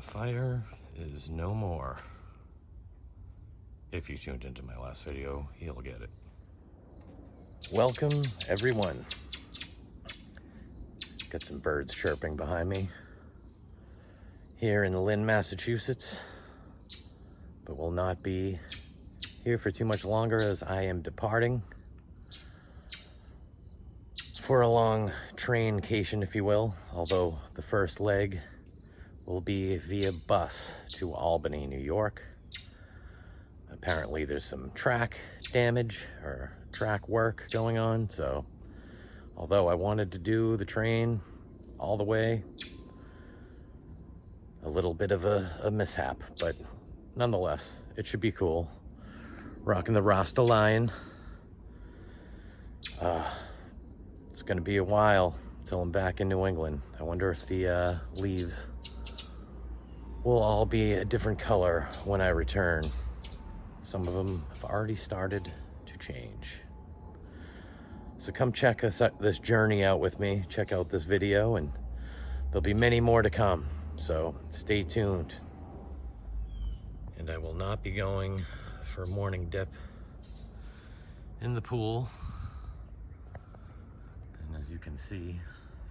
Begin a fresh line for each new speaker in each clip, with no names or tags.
fire is no more. If you tuned into my last video, you'll get it. Welcome, everyone. Got some birds chirping behind me here in Lynn, Massachusetts, but will not be here for too much longer as I am departing for a long traincation, if you will, although the first leg will be via bus to Albany, New York. Apparently there's some track damage or track work going on, so although I wanted to do the train all the way, a little bit of a mishap, but nonetheless, it should be cool. Rocking the Rasta Lion. It's gonna be a while till I'm back in New England. I wonder if the leaves will all be a different color when I return. Some of them have already started to change. So come check this journey out with me. Check out this video, and there'll be many more to come. So stay tuned. And I will not be going for a morning dip in the pool. And as you can see,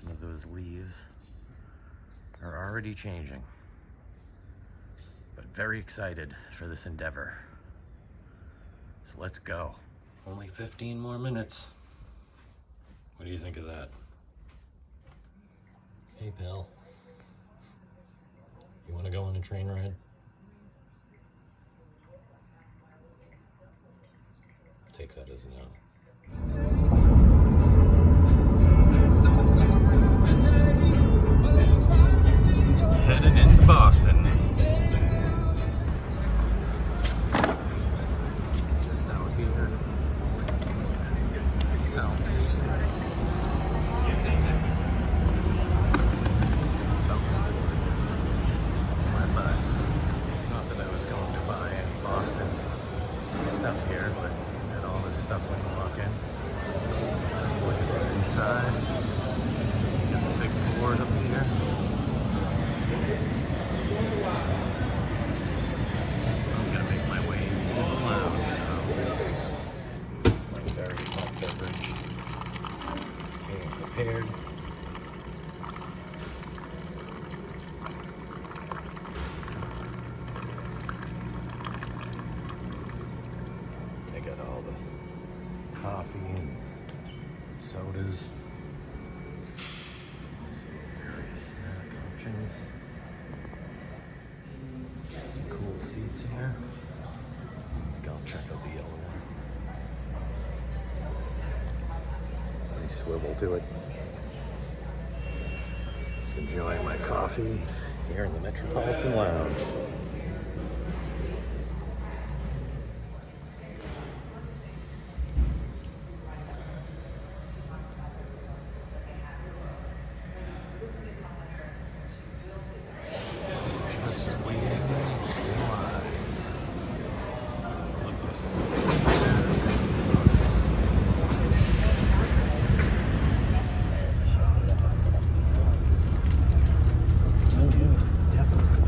some of those leaves are already changing. But very excited for this endeavor. So let's go. Only 15 more minutes. What do you think of that? Hey, pal. You want to go on a train ride? Take that as a no. Headed into Boston. Just out here. South Station. My bus. Not that I was going to buy any Boston stuff here, but got all this stuff when you walk in. So you look at the inside. Got the big board up here. I'm gonna make my way to the lounge now. My very hot beverage being prepared. They got all the coffee and sodas. Various snack options. Some cool seats here. I'll check out the yellow one. Nice swivel to it. Just enjoying my coffee here in the Metropolitan Lounge. Just waiting in line. Look, this Oh yeah, definitely.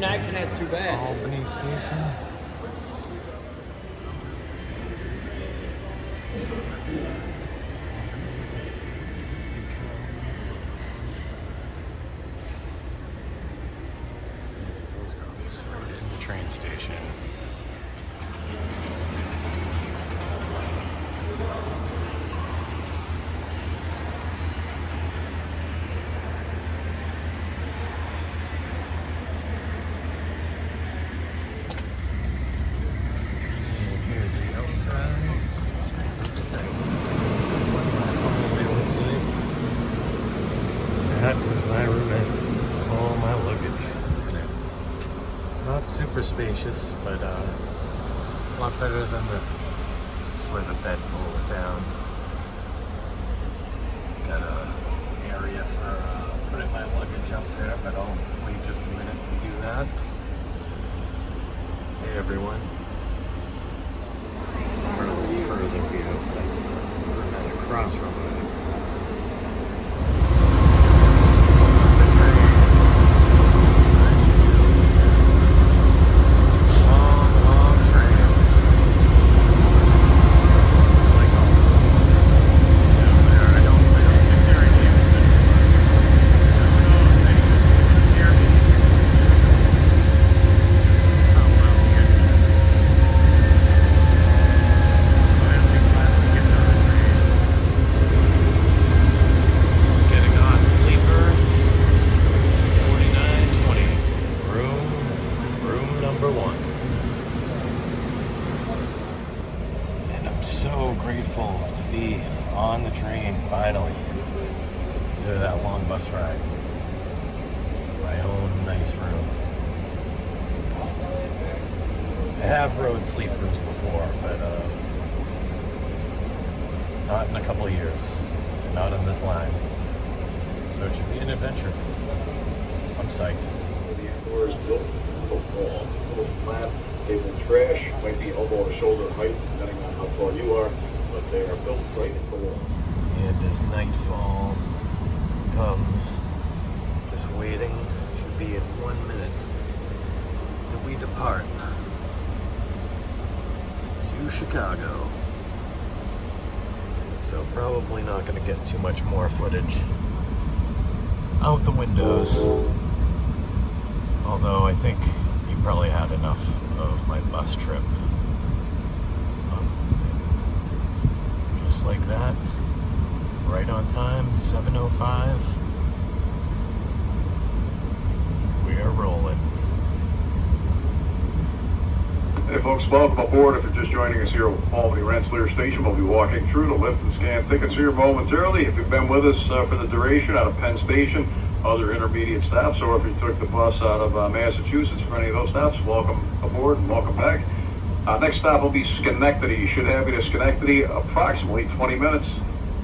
connection ain't too bad.
Albany station. Post office. Here's the train station. That is my room and all my luggage. Not super spacious, but a lot better than this is where the bed pulls down. Got a area for putting my luggage up there, but I'll wait just a minute to do that. Hey everyone. For a little further view, that's the room and across from it. Grateful to be on the train finally after that long bus ride. My own nice room. I have rode sleepers before, but not in a couple of years, not in this line. So it should be an adventure. I'm psyched.
The indoor is built a little flat table trash, might be elbow to shoulder height depending on how tall you are. But they are built right in the wall.
And as nightfall comes, just waiting, should be in 1 minute that we depart to Chicago. So probably not going to get too much more footage out the windows. Although I think you probably had enough of my bus trip. Like that, right on time, 7:05. We are rolling.
Hey folks, welcome aboard. If you're just joining us here at Albany Rensselaer Station, we'll be walking through to lift and scan tickets here momentarily. If you've been with us for the duration out of Penn Station, other intermediate stops, or if you took the bus out of Massachusetts for any of those stops, welcome aboard and welcome back. Next stop will be Schenectady. Should have you to Schenectady approximately 20 minutes.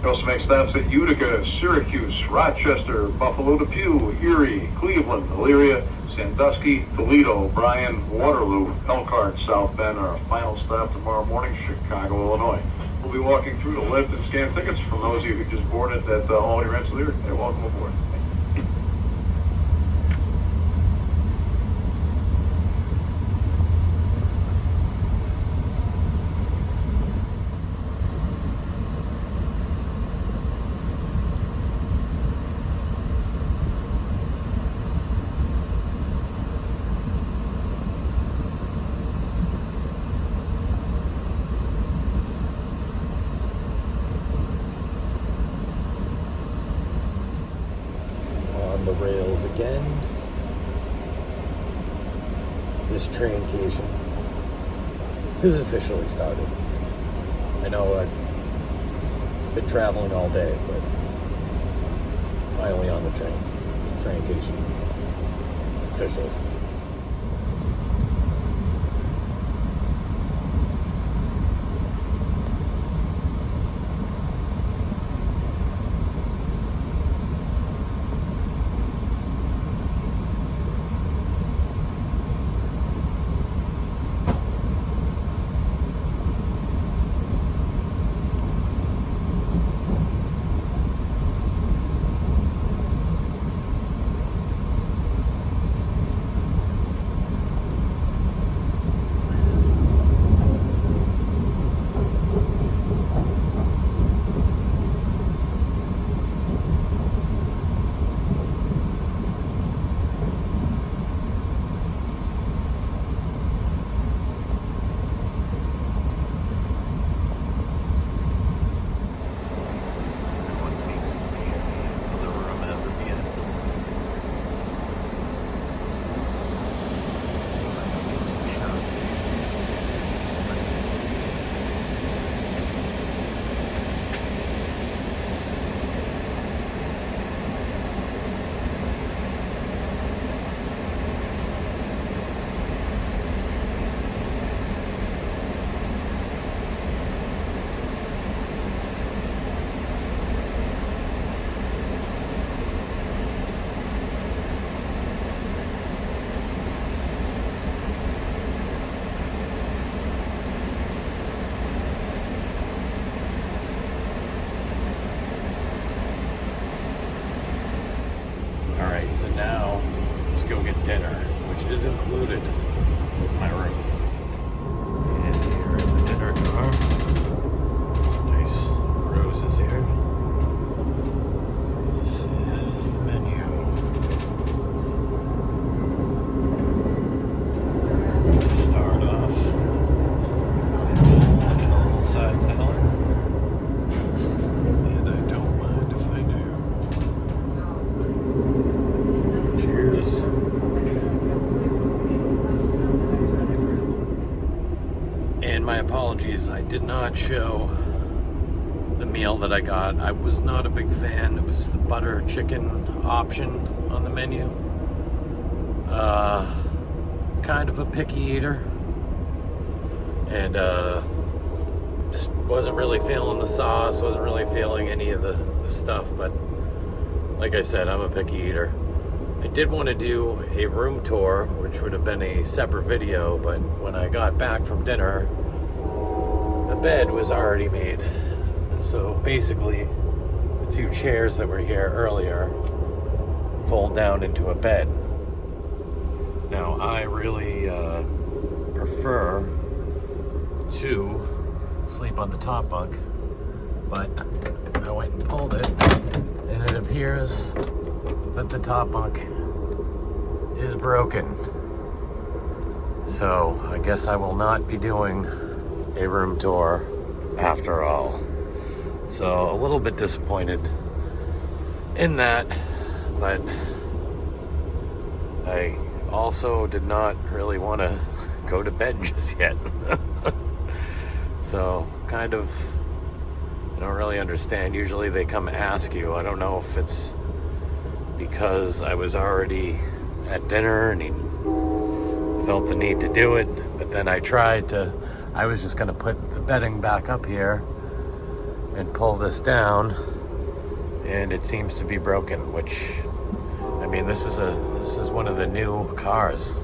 We also make stops at Utica, Syracuse, Rochester, Buffalo, Depew, Erie, Cleveland, Elyria, Sandusky, Toledo, Bryan, Waterloo, Elkhart, South Bend. Our final stop tomorrow morning, Chicago, Illinois. We'll be walking through to lift and scan tickets from those of you who just boarded at Albany Rensselaer. Hey, welcome aboard.
The rails again. This traincation has officially started. I know I've been traveling all day, but finally on the traincation officially. is included with my room. And here in the dinner car, some nice roses here. This is the menu. Start off and a little side salad. And I don't mind if I do. Cheers. And my apologies, I did not show the meal that I got. I was not a big fan. It was the butter chicken option on the menu. Kind of a picky eater. And just wasn't really feeling the sauce, wasn't really feeling any of the stuff. But like I said, I'm a picky eater. I did want to do a room tour, which would have been a separate video, but when I got back from dinner, the bed was already made. So basically, the two chairs that were here earlier fold down into a bed. Now, I really prefer to sleep on the top bunk, but I went and pulled it, and it appears that the top bunk is broken. So I guess I will not be doing a room tour after all. So a little bit disappointed in that, but I also did not really want to go to bed just yet. So kind of, I don't really understand. Usually they come ask you. I don't know if it's because I was already at dinner and he felt the need to do it, but then I was just going to put the bedding back up here and pull this down, and it seems to be broken, which, I mean, this is one of the new cars.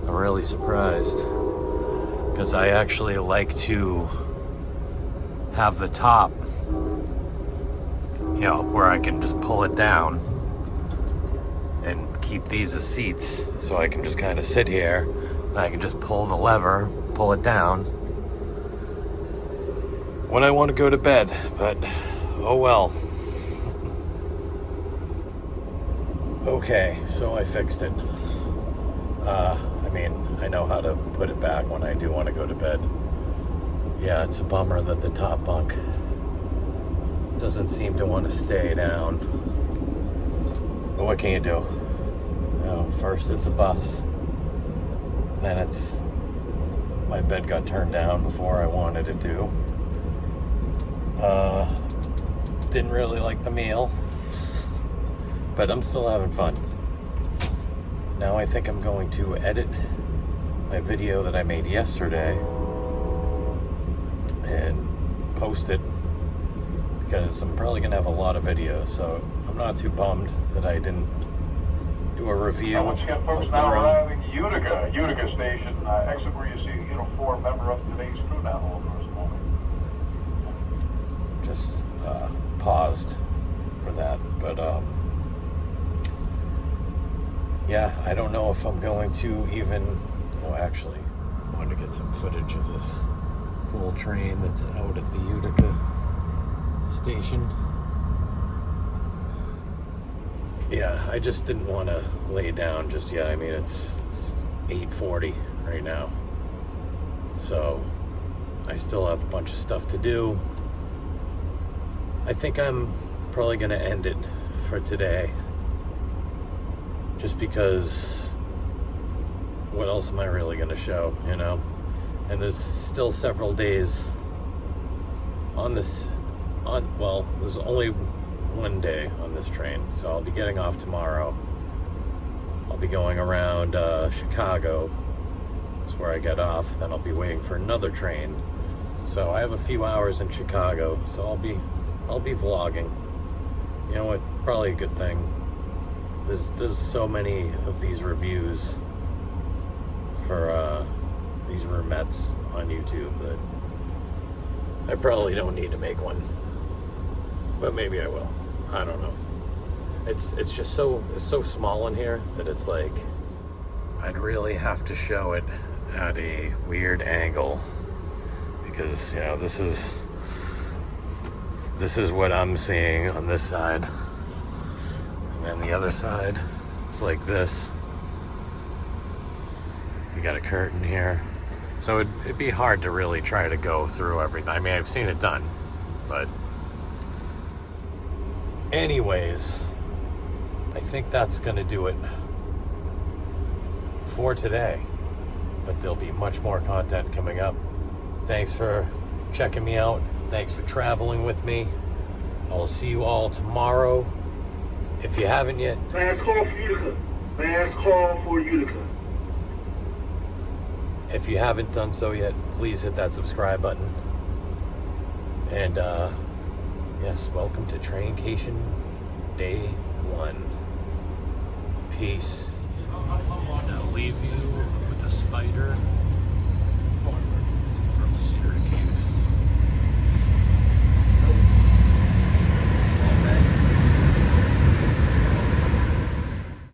I'm really surprised, because I actually like to have the top, you know, where I can just pull it down and keep these as seats, so I can just kind of sit here and I can just pull the lever, pull it down when I want to go to bed. But oh well. Okay, so I fixed it. I mean, I know how to put it back when I do want to go to bed. Yeah, it's a bummer that the top bunk doesn't seem to want to stay down. But what can you do? You know, first it's a bus, then it's my bed got turned down before I wanted it to. Didn't really like the meal, but I'm still having fun. Now I think I'm going to edit my video that I made yesterday and post it, because I'm probably gonna have a lot of videos, so I'm not too bummed that I didn't do a review.
Once again, folks, now arriving Utica Station, exit where you see Unit 4, member of today's crew now over this moment.
Just paused for that, but yeah, I don't know if I'm going to even, oh, actually, I wanted to get some footage of this cool train that's out at the Utica station. Yeah, I just didn't want to lay down just yet. I mean, it's 8:40 right now, so I still have a bunch of stuff to do. I think I'm probably going to end it for today, just because what else am I really going to show, you know? And there's still several days on this, well, there's only one day on this train, so I'll be getting off tomorrow. I'll be going around Chicago. That's where I get off. Then I'll be waiting for another train. So I have a few hours in Chicago, so I'll be vlogging. You know what? Probably a good thing. There's so many of these reviews for these roomettes on YouTube that I probably don't need to make one, but maybe I will. I don't know. It's just so small in here that it's like I'd really have to show it at a weird angle because, you know, this is what I'm seeing on this side. And then the other side, it's like this. We got a curtain here. So it'd be hard to really try to go through everything. I mean, I've seen it done, but anyways, I think that's gonna do it for today. But there'll be much more content coming up. Thanks for checking me out. Thanks for traveling with me. I will see you all tomorrow. If you haven't yet,
last call for Utica. Last call for Utica.
if you haven't done so yet, please hit that subscribe button. And yes, welcome to Traincation Day 1. Peace.